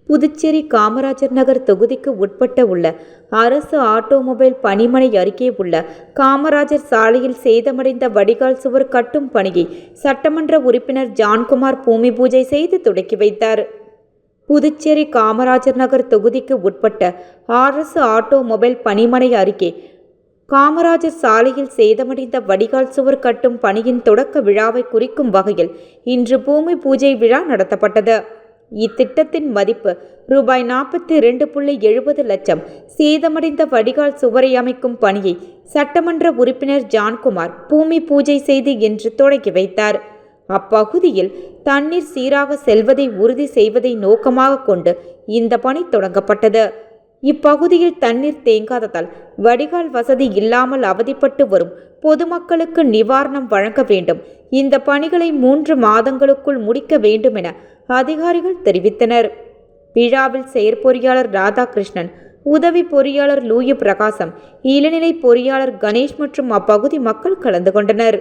புதுச்சேரி காமராஜர் நகர் தொகுதிக்கு உட்பட்ட உள்ள அரசு ஆட்டோமொபைல் பணிமனை அருகே உள்ள காமராஜர் சாலையில் சேதமடைந்த வடிகால் சுவர் கட்டும் பணியை சட்டமன்ற உறுப்பினர் ஜான்குமார் பூமி பூஜை செய்து தொடக்கி வைத்தார். புதுச்சேரி காமராஜர் நகர் தொகுதிக்கு உட்பட்ட அரசு ஆட்டோமொபைல் பணிமனை அருகே காமராஜர் சாலையில் சேதமடைந்த வடிகால் சுவர் கட்டும் பணியின் தொடக்க விழாவை குறிக்கும் வகையில் இன்று பூமி பூஜை விழா நடத்தப்பட்டது. இத்திட்டத்தின் மதிப்பு ரூபாய் 42.70 லட்சம். சேதமடைந்த வடிகால் சுவரை அமைக்கும் பணியை சட்டமன்ற உறுப்பினர் ஜான்குமார் பூமி பூஜை செய்து இன்று தொடங்கி வைத்தார். அப்பகுதியில் தண்ணீர் சீராக செல்வதை உறுதி செய்வதை நோக்கமாக கொண்டு இந்த பணி தொடங்கப்பட்டது. இப்பகுதியில் தண்ணீர் தேங்காததால் வடிகால் வசதி இல்லாமல் அவதிப்பட்டு வரும் பொதுமக்களுக்கு நிவாரணம் வழங்க வேண்டும். இந்த பணிகளை 3 மாதங்களுக்குள் முடிக்க வேண்டும் என அதிகாரிகள் தெரிவித்தனர். விழாவில் செயற்பொறியாளர் ராதாகிருஷ்ணன், உதவி பொறியாளர் லூயி பிரகாசம், இளநிலை பொறியாளர் கணேஷ் மற்றும் அப்பகுதி மக்கள் கலந்து கொண்டனர்.